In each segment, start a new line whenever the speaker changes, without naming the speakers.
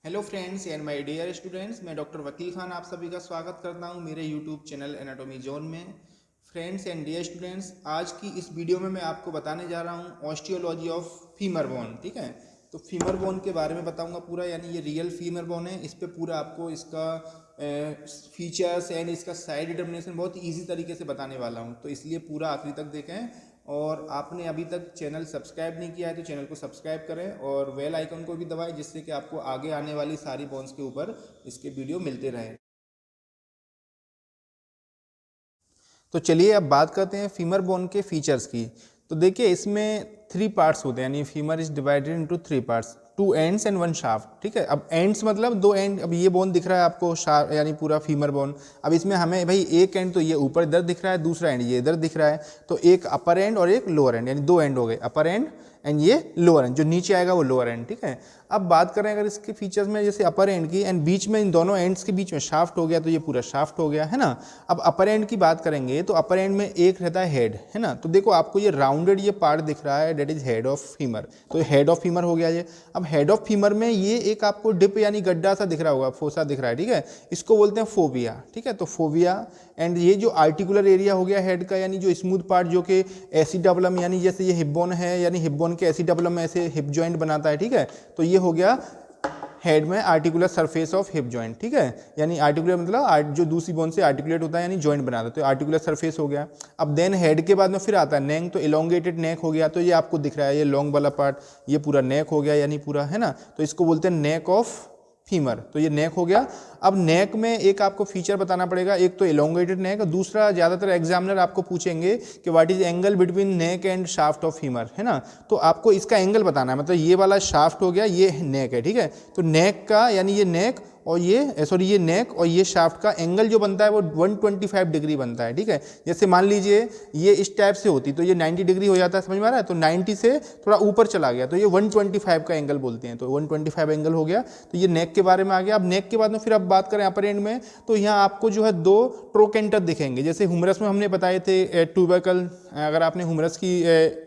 Hello friends and my dear students, मैं doctor Vakil Khan आप सभी का स्वागत करता हूं मेरे यूट्यूब चैनल एनाटॉमी जोन में। फ्रेंड्स एंड डियर स्टूडेंट्स, आज की इस वीडियो में मैं आपको बताने जा रहा हूं ऑस्टियोलॉजी ऑफ फीमर बोन। ठीक है, तो फीमर बोन के बारे में बताऊंगा पूरा, यानी ये रियल फीमर बोन है। इस पे पूरा आपको इसका फीचर्स एंड इसका साइज डिटर्मिनेशन बहुत ईजी तरीके से बताने वाला हूँ, तो इसलिए पूरा आखिरी तक देखें। और आपने अभी तक चैनल सब्सक्राइब नहीं किया है तो चैनल को सब्सक्राइब करें और बेल आइकन को भी दबाएं, जिससे कि आपको आगे आने वाली सारी बोन्स के ऊपर इसके वीडियो मिलते रहें। तो चलिए अब बात करते हैं फीमर बोन के फीचर्स की। तो देखिए, इसमें थ्री पार्ट्स होते हैं, यानी femur is divided into three parts, two ends and one shaft. ठीक है, अब एंड्स मतलब दो एंड। अब ये बोन दिख रहा है आपको शाफ्ट, यानी पूरा फीमर बोन। अब इसमें हमें भाई एक एंड तो ये ऊपर इधर दिख रहा है, दूसरा एंड ये इधर दिख रहा है। तो एक अपर एंड और एक लोअर एंड, यानी दो एंड हो गए, अपर एंड एंड ये लोअर एंड, जो नीचे आएगा वो लोअर एंड। ठीक है, अब बात करें अगर इसके फीचर्स में, जैसे अपर एंड की, एंड बीच में इन दोनों एंड्स के बीच में शाफ्ट हो गया, तो ये पूरा शाफ्ट हो गया है ना। अब अपर एंड की बात करेंगे तो अपर एंड में एक रहता है हेड, है ना। तो देखो आपको ये राउंडेड ये पार्ट दिख रहा है, that is head of femur. तो हेड ऑफ फीमर हो गया ये। अब हेड ऑफ फीमर में ये एक आपको डिप यानी गड्ढा सा दिख रहा होगा, फोसा दिख रहा है। ठीक है, इसको बोलते हैं फोविया। ठीक है, तो फोविया। एंड ये जो आर्टिकुलर एरिया हो गया हेड का, यानी जो स्मूथ पार्ट, जो कि एसिडबलम, यानी जैसे ये हिप बोन है, यानी हिप बोन के एसिडबलम में ऐसे हिप जॉइंट बनाता है। ठीक है, तो ये हो गया हेड में articular surface of hip joint. ठीक है, यानी आर्टिकुलर मतलब जो दूसरी बोन से आर्टिकुलेट होता है, यानी जॉइंट बनाता है, तो आर्टिकुलर सरफेस हो गया। अब देन हेड के बाद में फिर आता है नेक, तो इलोंगेटेड नेक हो गया। तो ये आपको दिख रहा है, ये लॉन्ग वाला पार्ट, ये पूरा नेक हो गया, यानी पूरा, है ना। तो इसको बोलते हैं नेक ऑफ फीमर। तो ये नेक हो गया। अब नेक में एक आपको फीचर बताना पड़ेगा, एक तो एलोंगेटेड नेक, दूसरा ज्यादातर एग्जामिनर आपको पूछेंगे कि what is angle between neck and shaft of femur, है ना। तो आपको इसका एंगल बताना है, मतलब ये वाला शाफ्ट हो गया, ये नेक है। ठीक है, तो नेक का, यानी ये नेक और ये नेक और ये शाफ्ट का एंगल जो बनता है वो 125 डिग्री बनता है। ठीक है, जैसे मान लीजिए ये इस टाइप से होती तो ये 90 डिग्री हो जाता है, समझ में आ रहा है। तो 90 से थोड़ा ऊपर चला गया तो ये 125 का एंगल बोलते हैं, तो 125 एंगल हो गया। तो ये नेक के बारे में आ गया। अब नेक के बाद में फिर अब बात करें अपर एंड में, तो यहाँ आपको जो है दो ट्रोकेंटर दिखेंगे, जैसे हुमरस में हमने बताए थे ट्यूबरकल। अगर आपने हुमरस की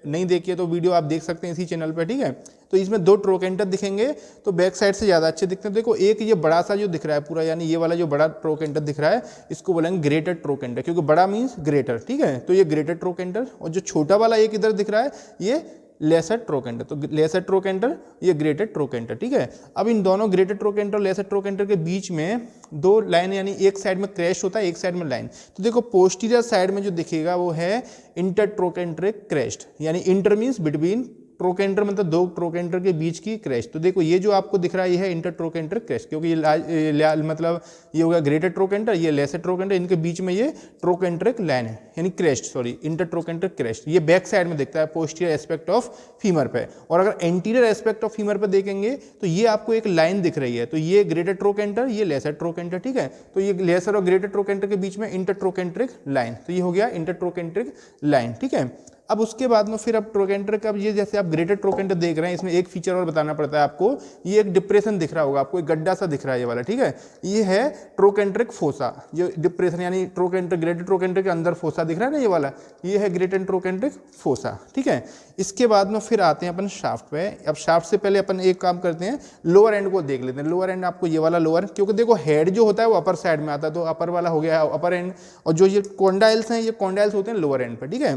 नहीं देखी है तो वीडियो आप देख सकते हैं इसी चैनल पर। ठीक है, तो इसमें दो ट्रोकेंटर दिखेंगे, तो बैक साइड से ज़्यादा अच्छे दिखते हैं। देखो एक ये बड़ा सा जो दिख रहा है पूरा, यानी ये वाला जो बड़ा ट्रोकेंटर दिख रहा है, इसको बोलेंगे ग्रेटर ट्रोकेंटर, क्योंकि बड़ा मीन्स ग्रेटर। ठीक है, तो ये ग्रेटर ट्रोकेंटर, और जो छोटा वाला एक इधर दिख रहा है ये लेसर ट्रोकेंटर। तो लेसर ट्रोकेंटर, ये ग्रेटर ट्रोकेंटर। ठीक है, अब इन दोनों ग्रेटर ट्रोकेंटर लेसर ट्रोकेंटर के बीच में दो लाइन, यानी एक साइड में क्रैश होता है, एक साइड में लाइन। तो देखो पोस्टीरियर साइड में जो दिखेगा वो है इंटर ट्रोकेंट्रिक क्रेस्ट, यानी इंटर मीन्स बिटवीन, ट्रोकेंटर मतलब दो ट्रोकेंटर के बीच की क्रेस्ट। तो देखो ये जो आपको दिख रहा है ये है इंटर ट्रोकेंटर क्रेस्ट, क्योंकि ये मतलब ये हो गया ग्रेटर ट्रोकेंटर, ये लेसर ट्रोकेंटर, इनके बीच में ये ट्रोकेंट्रिक लाइन है, यानी crest, sorry inter trochanter crest. ये बैक साइड में दिखता है पोस्टीरियर एस्पेक्ट ऑफ फीमर पे। और अगर एंटीरियर एस्पेक्ट ऑफ फीमर पे देखेंगे तो ये आपको एक लाइन दिख रही है, तो ये ग्रेटर ट्रोकेंटर, ये लेसर ट्रोकेंटर। ठीक है, तो ये लेसर और ग्रेटर ट्रोकेंटर के बीच में इंटर ट्रोकेंट्रिक लाइन, तो ये हो गया इंटर ट्रोकेंट्रिक लाइन। ठीक है, अब उसके बाद में फिर अब ट्रोकेंटर का, ये जैसे आप ग्रेटर ट्रोकेंटर देख रहे हैं, इसमें एक फीचर और बताना पड़ता है आपको। ये एक डिप्रेशन दिख रहा होगा आपको, एक गड्ढा सा दिख रहा है ये वाला। ठीक है, ये है ट्रोकेंट्रिक फोसा, जो डिप्रेशन, यानी ट्रोकेंटर, ग्रेटर ट्रोकेंटर के अंदर फोसा दिख रहा है ना ये वाला, ये है ग्रेटर ट्रोकेंट्रिक फोसा। ठीक है, इसके बाद में फिर आते हैं अपन शाफ्ट पे। अब शाफ्ट से पहले अपन एक काम करते हैं, लोअर एंड को देख लेते हैं। लोअर एंड आपको ये वाला लोअर, क्योंकि देखो हेड जो होता है वो अपर साइड में आता है, तो अपर वाला हो गया अपर एंड, और जो ये कॉन्डाइल्स हैं, ये कॉन्डाइल्स होते हैं लोअर एंड पे। ठीक है,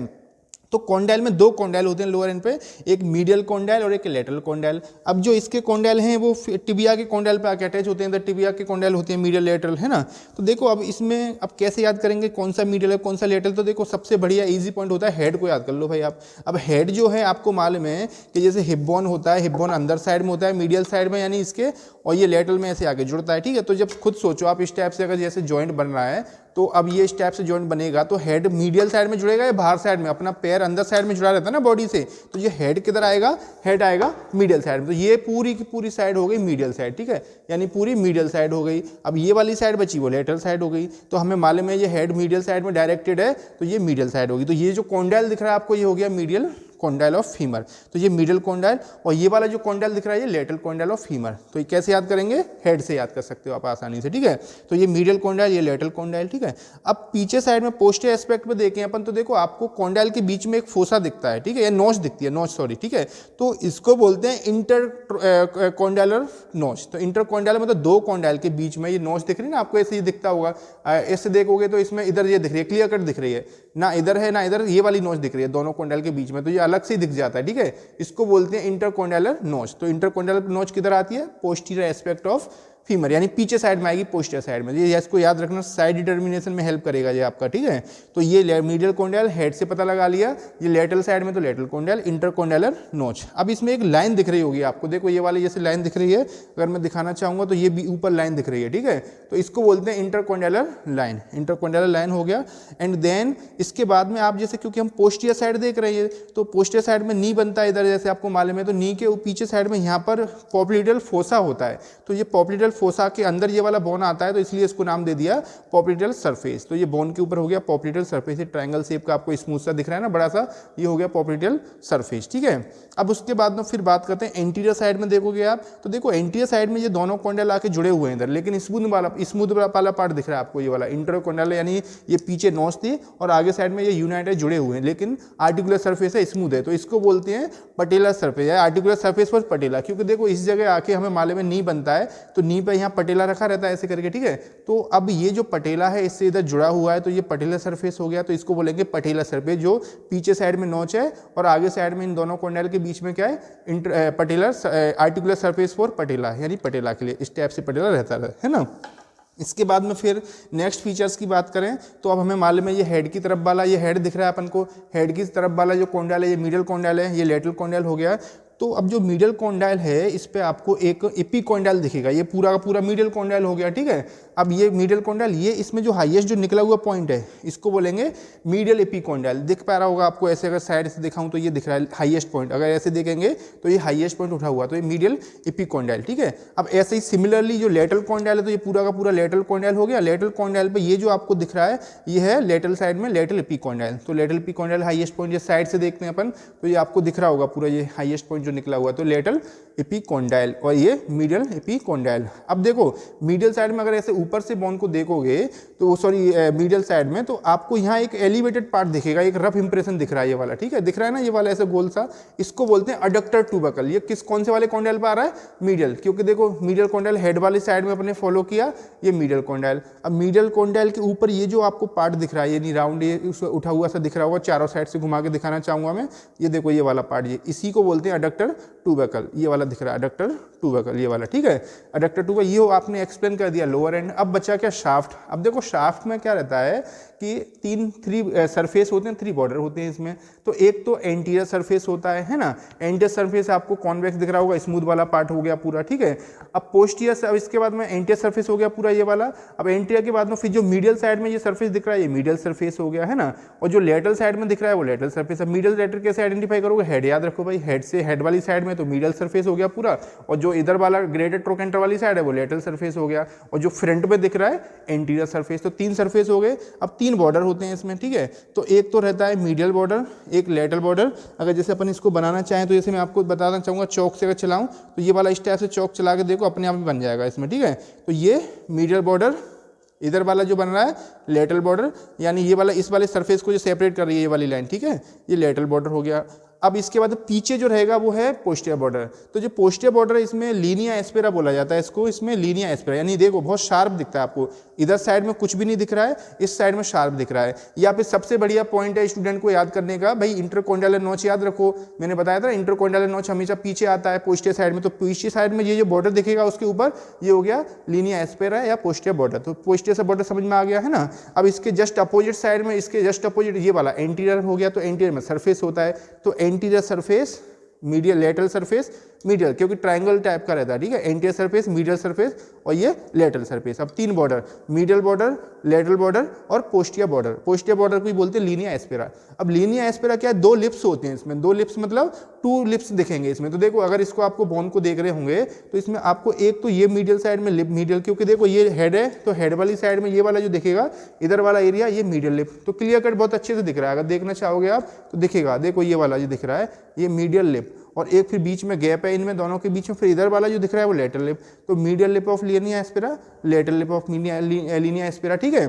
तो कॉन्डाइल में दो कॉन्डाइल होते हैं लोअर एंड पे, एक मीडियल कॉन्डाइल और एक लेटरल कॉन्डाइल। अब जो इसके कॉन्डाइल हैं वो टिबिया के कॉन्डाइल पे आके अटैच होते हैं, तो टिबिया के कॉन्डाइल होते हैं मीडियल लेटरल, है ना। तो देखो अब इसमें अब कैसे याद करेंगे कौन सा मीडियल है कौन सा लेटरल, तो देखो सबसे बढ़िया इजी पॉइंट होता है हेड को याद कर लो भाई आप। अब हेड जो है आपको मालूम है कि जैसे हिप बोन होता है, हिप बोन अंदर साइड में होता है, मीडियल साइड में, यानी इसके, और ये लेटरल में ऐसे आगे जुड़ता है। ठीक है, तो जब खुद सोचो आप इस टाइप से अगर जैसे जॉइंट बन रहा है, तो अब ये इस टाइप से जॉइंट बनेगा तो हेड मीडियल साइड में जुड़ेगा या बाहर साइड में, अपना पैर अंदर साइड में जुड़ा रहता है ना बॉडी से, तो ये हेड किधर आएगा, हेड आएगा मीडियल साइड में। तो ये पूरी की पूरी साइड हो गई मीडियल साइड। ठीक है, यानी पूरी मीडियल साइड हो गई। अब ये वाली साइड बची वो लेटरल साइड हो गई। तो हमें मालूम है ये हेड मीडियल साइड में डायरेक्टेड है, तो ये मीडियल साइड होगी। तो ये जो कॉन्डाइल दिख रहा है आपको ये हो गया मीडियल कॉन्डाइल ऑफ फीमर। तो ये मीडियल कॉन्डाइल और ये वाला जो कॉन्डाइल दिख रहा है ये लेटरल कॉन्डाइल ऑफ फीमर। तो ये कैसे याद करेंगे, हेड से याद कर सकते हो आप आसानी से, ठीक है। तो ये मीडियल कॉन्डाइल, ये लेटरल कॉन्डाइल, ठीक है। अब पीछे साइड में पोस्टीरियर एस्पेक्ट में देखें अपन तो देखो आपको कॉन्डाइल के बीच में एक फोसा दिखता है, ठीक है, या नोच दिखती है, नोच सॉरी, ठीक है। तो इसको बोलते हैं इंटर कॉन्डाइलर नोच। तो इंटर कॉन्डाइल मतलब दो कॉन्डाइल के बीच में ये नोच दिख रही है ना आपको, ऐसे ही दिखता होगा, ऐसे देखोगे तो इसमें इधर ये दिख रही है, क्लियर कट दिख रही है ना, इधर है ना इधर, ये वाली नोच दिख रही है दोनों कॉन्डाइल के बीच में, तो ये अलग से दिख जाता है, ठीक है। इसको बोलते हैं इंटरकॉन्डाइलर नोच। तो इंटरकॉन्डाइलर नोच किधर आती है, पोस्टीरियर एस्पेक्ट ऑफ फीमर, यानी पीछे साइड में आएगी, पोस्टीरियर साइड में। ये इसको याद रखना, साइड डिटर्मिनेशन में हेल्प करेगा ये आपका, ठीक है। तो ये मीडियल कॉन्डाइल हेड से पता लगा लिया, ये लेटरल साइड में तो लेटरल कॉन्डाइल, इंटरकॉन्डाइलर नोच। अब इसमें एक लाइन दिख रही होगी आपको, देखो ये वाली जैसे लाइन दिख रही है, अगर मैं दिखाना चाहूंगा तो ये भी ऊपर लाइन दिख रही है, ठीक है। तो इसको बोलते हैं इंटरकॉन्डाइलर लाइन, इंटरकॉन्डाइलर लाइन हो गया। एंड देन इसके बाद में आप जैसे, क्योंकि हम पोस्टीरियर साइड देख रहे हैं तो पोस्टीरियर साइड में नी बनता है इधर, जैसे आपको मालूम है। तो नी के पीछे साइड में यहाँ पर पोप्लिडियल फोसा होता है, तो ये पोप्लिडियल फोसा के अंदर ये वाला बोन आता है, तो इसलिए इसको नाम दे दिया पोप्लिडियल सरफेस। तो ये बोन के ऊपर हो गया पोप्लिडियल सरफेस, ट्रायंगल शेप का आपको स्मूथ सा दिख रहा है ना बड़ा सा, ये हो गया पोप्लिडियल सरफेस, ठीक है। अब उसके बाद में फिर बात करते हैं एंटीरियर साइड में, देखोगे आप तो देखो एंटीरियर साइड में ये दोनों कॉन्डाइल आके जुड़े हुए हैं इधर, लेकिन स्मूथ वाला पार्ट दिख रहा है आपको, ये वाला इंटरकॉन्डाइल, यानी ये पीछे नोच थी और आगे साइड में ये यूनाइटेड जुड़े हुए हैं, लेकिन आर्टिकुलर सरफेस है, स्मूथ है, तो इसको बोलते हैं पटेला सरफेस या आर्टिकुलर सरफेस पर पटेला। क्योंकि देखो इस जगह आके हमें मालूम में नी बनता है, तो नी पे यहाँ पटेला रखा रहता है ऐसे करके, ठीक है। तो अब ये जो पटेला है इससे इधर जुड़ा हुआ है, तो ये पटेला सरफेस हो गया, तो इसको बोलेंगे पटेला सरफेस, जो पीछे साइड में नोच है और आगे साइड में इन दोनों कॉन्डाइल के बीच में क्या है, पटेलर आर्टिकुलर सरफेस फॉर पटेला, यानी पटेला के लिए इस टाइप से पटेला रहता है ना। इसके बाद में फिर नेक्स्ट फीचर्स की बात करें तो अब हमें मालूम है ये हेड की तरफ वाला, ये हेड दिख रहा है अपन को, हेड की तरफ वाला जो कॉन्डाइल है ये मीडियल कॉन्डाइल है, ये लेटरल कॉन्डाइल हो गया। तो अब जो मीडियल कॉन्डाइल है इस पे आपको एक एपिकॉन्डाइल दिखेगा, ये पूरा का पूरा मीडियल कॉन्डाइल हो गया, ठीक है। अब ये मीडियल कॉन्डाइल, ये इसमें जो हाईएस्ट जो निकला हुआ पॉइंट है इसको बोलेंगे मीडियल एपिकॉन्डाइल। दिख पा रहा होगा आपको, ऐसे अगर साइड से दिखाऊं तो ये दिख रहा है हाईएस्ट पॉइंट, अगर ऐसे देखेंगे तो ये हाईएस्ट पॉइंट उठा हुआ, तो ये मीडियल एपिकॉन्डाइल, ठीक है। अब ऐसे ही सिमिलरली जो लेटरल कॉन्डाइल है तो ये पूरा का पूरा लेटरल कॉन्डाइल हो गया। लेटरल कॉन्डाइल पे ये जो आपको दिख रहा है ये है लेटरल साइड में लेटरल एपिकॉन्डाइल। तो लेटरल एपिकॉन्डाइल हाईएस्ट पॉइंट, ये साइड से देखते हैं अपन तो ये आपको दिख रहा होगा पूरा ये हाईएस्ट पॉइंट जो निकला हुआ, तो लेटरल एपिकॉन्डाइल और ये मीडियल एपिकॉन्डाइल। अब देखो मीडियल साइड में अगर ऐसे ऊपर से बोन को देखोगे तो सॉरी मीडियल साइड में, तो आपको यहाँ एक एलिवेटेड पार्ट दिखेगा, एक रफ इंप्रेशन दिख रहा है, ये वाला, ठीक है, दिख रहा है ना ये वाला ऐसे गोल सा, इसको बोलते हैं अडक्टर ट्यूबरकल। ये कौन से वाले कॉन्डाइल पर आ रहा है, मीडियल, क्योंकि देखो मीडियल कॉन्डाइल हेड वाली साइड में अपने फॉलो किया, ये मीडियल कॉन्डाइल। अब मीडियल कॉन्डाइल के ऊपर ये जो आपको पार्ट दिख रहा है, यानी राउंड ये उठा हुआ सा दिख रहा होगा, चारों साइड से घुमा के दिखाना चाहूंगा मैं, ये देखो ये वाला पार्ट, ये इसी को बोलते हैं अडक्टर ट्यूबरकल, ये वाला दिख रहा है अडक्टर ट्यूबरकल, ये वाला, ठीक है, अडक्टर ट्यूबरकल। ये आपने एक्सप्लेन कर दिया लोअर एंड। अब बचा क्या, शाफ्ट। अब देखो शाफ्ट में क्या रहता है कि थ्री सरफेस होते हैं, थ्री बॉर्डर होते हैं इसमें। तो एक तो एंटीरियर सरफेस होता है ना, एंटीरियर सरफेस आपको कॉन्वेक्स दिख रहा होगा, स्मूथ वाला पार्ट हो गया पूरा, ठीक है। अब पोस्टीरियर, अब इसके बाद में एंटीरियर सरफेस हो गया पूरा ये वाला। अब एंटीरियर के बाद में फिर जो मीडियल साइड में ये सरफेस दिख रहा है ये मीडियल सरफेस हो गया, है ना। और जो लेटरल साइड में दिख रहा है वो लेटरल सरफेस। अब मीडियल लेटर कैसे आइडेंटिफाई करोगे, हेड याद रखो भाई, हेड से हेड वाली साइड में तो मीडियल सरफेस हो गया पूरा, और जो इधर वाला ग्रेटेड ट्रोकेंटर वाली साइड है वो लेटरल सरफेस हो गया, और जो फ्रंट में दिख रहा है एंटीरियर सरफेस। तो तीन सरफेस हो गए। अब तीन बॉर्डर होते हैं इसमें, ठीक है। तो एक तो रहता है मीडियल बॉर्डर, एक लेटरल बॉर्डर। अगर जैसे अपन इसको बनाना चाहें तो जैसे मैं आपको बताना चाहूँगा, चौक से अगर चलाऊँ तो ये वाला इस टाइप से चौक चला के देखो अपने आप ही बन जाएगा इसमें, ठीक है। तो ये मीडियल बॉर्डर, इधर वाला जो बन रहा है लेटरल बॉर्डर, यानी ये वाला इस वाले सरफेस को जो सेपरेट कर रही है ये वाली लाइन, ठीक है, ये लेटरल बॉर्डर हो गया। अब इसके बाद पीछे जो रहेगा वो है पोस्टीरियर बॉर्डर। तो जो पोस्टीरियर बॉर्डर है इसमें लीनिया एस्पेरा बोला जाता है इसको, इसमें लीनिया एस्पेरा, यानी देखो बहुत शार्प दिखता है आपको, इधर साइड में कुछ भी नहीं दिख रहा है, इस साइड में शार्प दिख रहा है। यहाँ पे सबसे बढ़िया पॉइंट है स्टूडेंट को याद करने का, भाई इंटरकॉन्डाइलर नोच याद रखो, मैंने बताया था इंटरकॉन्डाइलर नोच हमेशा पीछे आता है पोस्टीरियर साइड में। तो पोस्टीरियर साइड में ये जो बॉर्डर दिखेगा उसके ऊपर ये हो गया लीनिया एस्पेरा या पोस्टीरियर बॉर्डर। तो पोस्टीरियर से बॉर्डर समझ में आ गया है ना। अब इसके जस्ट अपोजिट साइड में, इसके जस्ट अपोजिट ये वाला एंटीरियर हो गया, तो एंटीरियर में सरफेस होता है, तो anterior surface medial lateral surface, medial, क्योंकि ट्राइंगल टाइप का रहता है, ठीक है, एंटीरियर सरफेस, मीडियल सरफेस और ये लेटरल सरफेस। अब 3 border, medial border, lateral border और पोस्टियर बॉर्डर। पोस्टियर बॉर्डर को ही बोलते हैं लीनिया एस्पेरा। अब लीनिया एस्पेरा क्या है, 2 लिप्स होते हैं इसमें, 2 लिप्स मतलब 2 लिप्स दिखेंगे इसमें। तो देखो अगर इसको आपको बोन को देख रहे होंगे तो इसमें आपको एक तो ये मीडियल साइड में लिप, मीडियल, क्योंकि देखो ये हेड है तो हेड वाली साइड में ये वाला जो दिखेगा इधर वाला एरिया ये मीडियल लिप, तो क्लियर कट बहुत अच्छे से दिख रहा है। अगर देखना चाहोगे आप तो दिखेगा, देखो ये वाला जो दिख रहा है ये मीडियल लिप, और एक फिर बीच में गैप है इनमें दोनों के बीच में, फिर इधर वाला जो दिख रहा है वो लेटरल लिप। तो medial lip of Linnaea aspera, lateral lip of Linnaea aspera, ठीक है।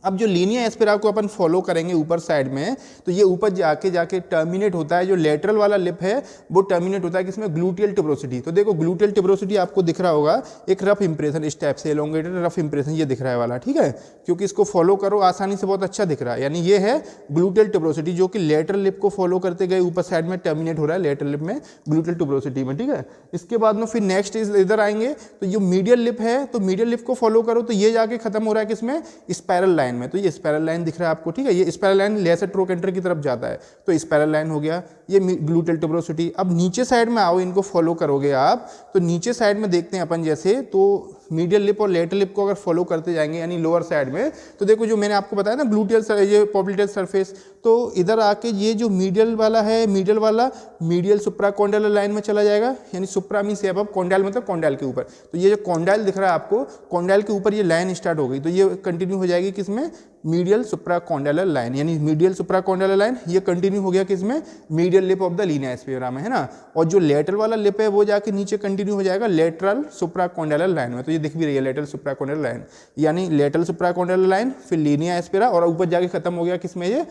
अब जो लीनिया एस्पेरा को अपन फॉलो करेंगे ऊपर साइड में, तो ये ऊपर जाके टर्मिनेट होता है, जो लेटरल वाला लिप है वो टर्मिनेट होता है किसमें, ग्लूटियल ट्यूबरोसिटी। तो देखो ग्लूटियल ट्यूबरोसिटी आपको दिख रहा होगा एक रफ इंप्रेशन इस टाइप से, एलोंगेटेड रफ इंप्रेशन ये दिख रहा है वाला, ठीक है, क्योंकि इसको फॉलो करो आसानी से, बहुत अच्छा दिख रहा है। यानी ये है ग्लूटियल ट्यूबरोसिटी जो कि लेटरल लिप को फॉलो करते गए ऊपर साइड में टर्मिनेट हो रहा है लेटरल लिप में, ग्लूटियल ट्यूबरोसिटी में, ठीक है। इसके बाद में फिर नेक्स्ट इधर आएंगे तो जो मीडियल लिप है तो मीडियल लिप को फॉलो करो तो ये जाके खत्म हो रहा है किसमें, स्पाइरल लाइन में। तो ये स्पाइरल लाइन दिख रहा है आपको, ठीक है, ये स्पाइरल लाइन लेसर ट्रोकेंटर की तरफ जाता है, तो स्पाइरल लाइन हो गया ये ग्लूटियल ट्यूबरोसिटी। अब नीचे साइड में आओ, इनको फॉलो करोगे आप तो नीचे साइड में देखते हैं अपन जैसे, तो मीडियल लिप और लेटरल लिप को अगर फॉलो करते जाएंगे यानी लोअर साइड में, तो देखो जो मैंने आपको बताया ना ग्लूटियल ये पॉप्लिटेल सरफेस, तो इधर आके ये जो मीडियल वाला है, मीडियल वाला मीडियल सुप्राकॉन्डाइल लाइन में चला जाएगा, यानी सुप्रा मींस अबव, कॉन्डाइल मतलब कॉन्डाइल के ऊपर। तो ये जो कॉन्डाइल दिख रहा है आपको, कॉन्डाइल के ऊपर ये लाइन स्टार्ट हो गई, तो ये कंटिन्यू हो जाएगी किसमें, मीडियल सुप्राकॉन्डाइल लाइन, यानी मीडियल सुप्राकॉन्डाइल लाइन ये कंटिन्यू हो गया किसमें, medial lip of the Linnaea aspera में, है ना। और जो लेटरल वाला लिप है वो जाके नीचे कंटिन्यू हो जाएगा लेटरल सुप्राकॉन्डाइल लाइन में। तो ये दिख भी रही है लेटरल सुप्राकॉन्डाइल लाइन, यानी लेटरल सुप्राकॉन्डाइल लाइन, फिर लीनिया एस्पेरा, और ऊपर जाके खत्म हो गया किसमें, ये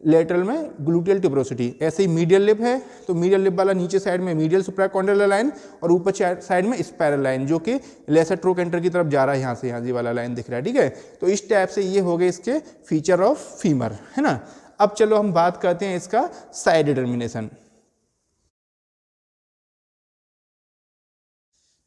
लेटरल में ग्लूटियल ट्यूबरोसिटी। ऐसे ही मीडियल लिप है तो मीडियल लिप वाला नीचे साइड में मीडियल सुप्राकॉन्डाइल लाइन, और ऊपर साइड में स्पाइरल लाइन जो कि लेसर ट्रोकेंटर की तरफ जा रहा है, यहाँ से यहाँ जी वाला लाइन दिख रहा है, ठीक है। तो इस टाइप से ये हो गए इसके फीचर ऑफ फीमर, है ना। अब चलो हम बात करते हैं इसका साइड डिटर्मिनेशन।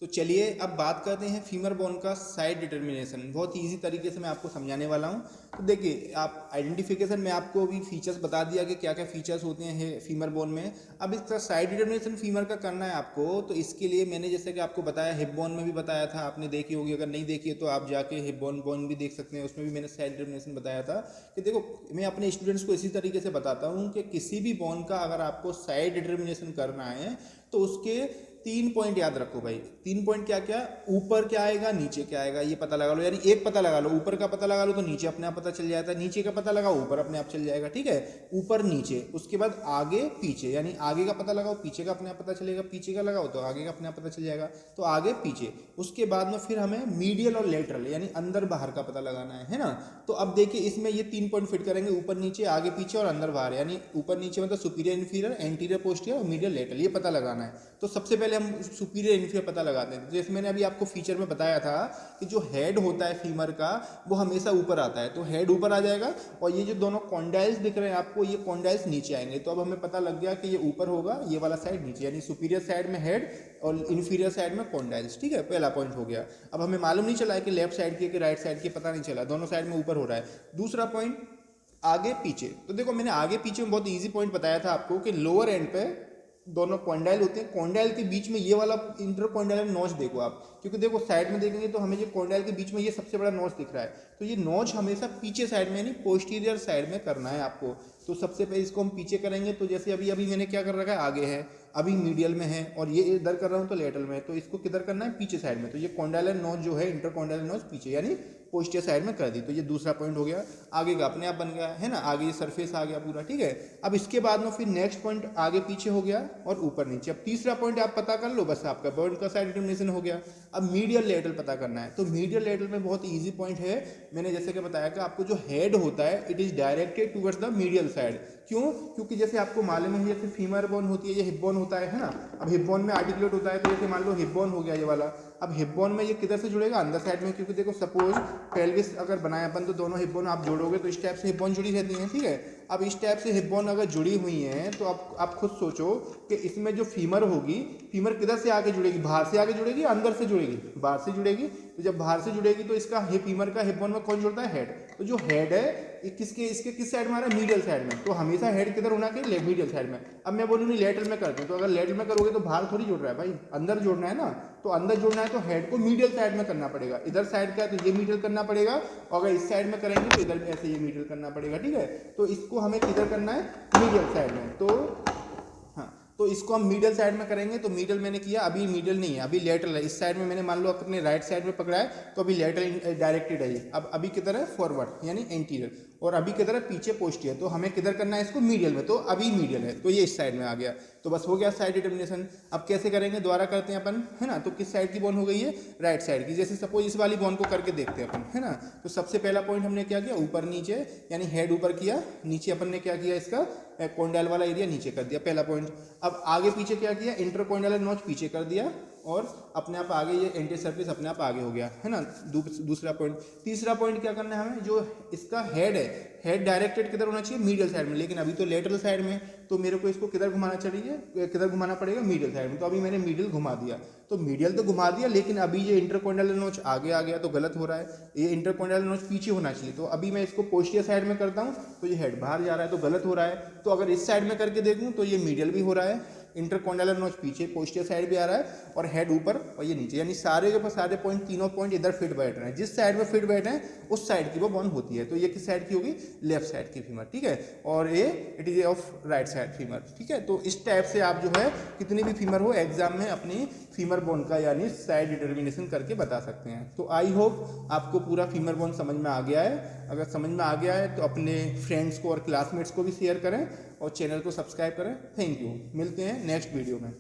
तो चलिए अब बात करते हैं फीमर बोन का साइड डिटर्मिनेशन। बहुत इजी तरीके से मैं आपको समझाने वाला हूँ। तो देखिए आप आइडेंटिफिकेशन में आपको भी फीचर्स बता दिया कि क्या क्या फीचर्स होते हैं फीमर बोन में। अब इसका साइड डिटर्मिनेशन फीमर का करना है आपको, तो इसके लिए मैंने जैसे कि आपको बताया हिप बोन में भी बताया था, आपने देखी होगी, अगर नहीं देखी है तो आप जाके हिप बोन भी देख सकते हैं, उसमें भी मैंने साइड डिटर्मिनेशन बताया था। कि देखो मैं अपने स्टूडेंट्स को इसी तरीके से बताता हूँ कि किसी भी बोन का अगर आपको साइड डिटर्मिनेशन करना है तो उसके 3 पॉइंट याद रखो भाई। 3 पॉइंट क्या क्या, ऊपर क्या आएगा नीचे क्या आएगा ये पता लगा लो, यानी एक पता लगा लो, ऊपर का पता लगा लो तो नीचे अपने आप पता चल जाता है, नीचे का पता लगाओ ऊपर अपने आप चल जाएगा, ठीक है, ऊपर नीचे। उसके बाद आगे पीछे, यानी आगे का पता लगाओ पीछे का अपने आप पता चलेगा, पीछे का लगाओ तो आगे का अपने आप पता चल जाएगा, तो आगे पीछे। उसके बाद में फिर हमें मीडियल और लेटरल यानी अंदर बाहर का पता लगाना है ना। तो अब देखिए इसमें ये 3 पॉइंट फिट करेंगे, ऊपर नीचे, आगे पीछे और अंदर बाहर, यानी ऊपर नीचे मतलब सुपीरियर इन्फीरियर, एंटीरियर पोस्टीरियर और मीडियल लेटरल, ये पता लगाना है। तो सबसे पहले हम सुपीरियर इन्फीरियर पता लगाते हैं। जैसे मैंने अभी आपको फीचर में बताया था कि जो हेड होता है फीमर का वो हमेशा ऊपर आता है, तो हेड ऊपर आ जाएगा, और ये जो दोनों कॉन्डाइल्स दिख रहे हैं आपको ये कॉन्डाइल्स नीचे आएंगे। तो अब हमें पता लग गया कि ये ऊपर होगा, ये वाला साइड नीचे, यानी सुपीरियर साइड में हेड और इन्फीरियर साइड में कॉन्डाइल्स, ठीक है, पहला पॉइंट हो गया। अब हमें मालूम नहीं चला है कि लेफ्ट साइड की कि राइट साइड की, पता नहीं चला, दोनों साइड में ऊपर हो रहा है। दूसरा पॉइंट आगे पीछे। तो देखो मैंने आगे पीछे में बहुत ईजी पॉइंट बताया था आपको कि लोअर एंड पे दोनों कॉन्डाइल होते हैं, कॉन्डाइल के बीच में ये वाला इंटर कॉन्डाइल नॉच देखो आप, क्योंकि देखो साइड में देखेंगे तो हमें ये कॉन्डाइल के बीच में ये सबसे बड़ा नॉच दिख रहा है, तो ये नॉच हमेशा पीछे साइड में यानी पोस्टीरियर साइड में करना है आपको। तो सबसे पहले इसको हम पीछे करेंगे, तो जैसे अभी मैंने क्या कर रखा है, आगे है, अभी मीडियल में है, और ये इधर कर रहा हूँ तो लेटरल में है, तो इसको किधर करना है, पीछे साइड में। तो ये कॉन्डाइलर नॉच जो है इंटर कॉन्डाइलर नॉच पीछे यानी पोस्टीरियर साइड में कर दी। तो ये दूसरा पॉइंट हो गया, आगे का अपने आप बन गया है ना, आगे ये सरफेस आ गया पूरा, ठीक है। अब इसके बाद में फिर नेक्स्ट पॉइंट आगे पीछे हो गया और ऊपर नीचे। अब तीसरा पॉइंट आप पता कर लो, बस आपका बर्ड का साइड डिटर्मिनेशन हो गया। अब मीडियल लेटरल पता करना है, तो मीडियल लेटरल में बहुत ईजी पॉइंट है, मैंने जैसे कि बताया कि आपको जो हेड होता है it is directed towards the medial side. क्यों, क्योंकि जैसे आपको मालूम है जैसे फीमर बोन होती है, ये हिप बोन होता है ना। अब हिप बोन में आर्टिकुलेट होता है, तो जैसे मान लो हिप बोन हो गया ये वाला, अब हिप बोन में ये किधर से जुड़ेगा, अंदर साइड में, क्योंकि देखो सपोज पेल्विस अगर बनाए अपन तो दोनों हिप बोन आप जोड़ोगे तो इस टाइप से हिप बोन जुड़ी रहती हैं, ठीक है। अब इस टाइप से हिप बोन अगर जुड़ी हुई हैं तो आप खुद सोचो कि इसमें जो फीमर होगी, फीमर किधर से आगे जुड़ेगी, बाहर से आगे जुड़ेगी, अंदर से जुड़ेगी, बाहर से जुड़ेगी। तो जब बाहर से जुड़ेगी तो इसका फीमर का हिप बोन में कौन जुड़ता है, हेड। तो जो हेड है इसके किस साइड में आ रहा है, मीडियल साइड में। तो हमेशा हेड किधर होना चाहिए, मीडियल साइड में। अब मैं बोलूँ नहीं लेटरल में कर दूँ, तो अगर लेटरल में करोगे तो बाहर थोड़ी जुड़ रहा है भाई, अंदर जोड़ना है ना। तो अंदर जोड़ना है तो हेड को मीडियल साइड में करना पड़ेगा। इधर साइड का है तो ये मीडियल करना पड़ेगा, और अगर इस साइड में करेंगे तो इधर ऐसे ये मीडियल करना पड़ेगा, ठीक है। तो इसको हमें किधर करना है, मीडियल साइड में। तो तो इसको हम मीडियल साइड में करेंगे। तो मीडियल मैंने किया, अभी मीडियल नहीं है, अभी लेटरल है। इस साइड में मैंने मान लो अपने राइट साइड में पकड़ा है तो अभी लेटरल डायरेक्टेड है ये। अब अभी किधर है, फॉरवर्ड यानी एंटीरियर, और अभी किधर है, पीछे पोस्टीरियर। तो हमें किधर करना है इसको, मीडियल में। तो अभी मीडियल है तो ये इस साइड में आ गया। तो बस हो गया साइड डिटर्मिनेशन। अब कैसे करेंगे, दोबारा करते हैं अपन, है ना। तो किस साइड की बोन हो गई है, राइट साइड की। जैसे सपोज इस वाली बोन को करके देखते हैं अपन, है ना। तो सबसे पहला पॉइंट हमने क्या किया, ऊपर नीचे, यानी हेड ऊपर किया, नीचे अपन ने क्या किया, इसका कोंडाइल वाला एरिया नीचे कर दिया, पहला पॉइंट। अब आगे पीछे क्या किया, इंटरकोंडाइल नॉच पीछे कर दिया, और अपने आप आगे ये एंटी सरफेस अपने आप आगे हो गया, है ना। दूसरा पॉइंट। तीसरा पॉइंट क्या करना है हमें, जो इसका हेड है, हेड डायरेक्टेड किधर होना चाहिए, मीडियल साइड में। लेकिन अभी तो लेटरल साइड में, तो मेरे को इसको किधर घुमाना चाहिए, किधर घुमाना पड़ेगा, मीडियल साइड में। तो अभी मैंने मीडियल घुमा दिया, तो मीडियल तो घुमा दिया, लेकिन अभी ये इंटरकोंडाइल नोच आगे आ गया तो गलत हो रहा है। ये इंटरकोंडाइल नोच पीछे होना चाहिए। तो अभी मैं इसको पोस्टीरियर साइड में करता हूँ तो ये हेड बाहर जा रहा है तो गलत हो रहा है। तो अगर इस साइड में करके देखूँ तो ये मीडियल भी हो रहा है, इंटरकोंडाइल नोच पीछे पोस्टीरियर साइड भी आ रहा है, और हेड ऊपर और ये नीचे, यानी सारे के सारे पॉइंट, तीनों पॉइंट इधर फिट बैठ रहे हैं। जिस साइड में फिट बैठे हैं उस साइड की वो बोन होती है। तो ये किस साइड की होगी, लेफ्ट साइड की फीमर, ठीक है। और ये it is of right side femur, ठीक है। तो इस टाइप से आप जो है कितनी भी फीमर हो एग्जाम में अपनी फीमर बोन का यानी साइड डिटर्मिनेशन करके बता सकते हैं। तो आई होप आपको पूरा फीमर बोन समझ में आ गया है। अगर समझ में आ गया है तो अपने फ्रेंड्स को और क्लासमेट्स को भी शेयर करें और चैनल को सब्सक्राइब करें। थैंक यू, मिलते हैं नेक्स्ट वीडियो में।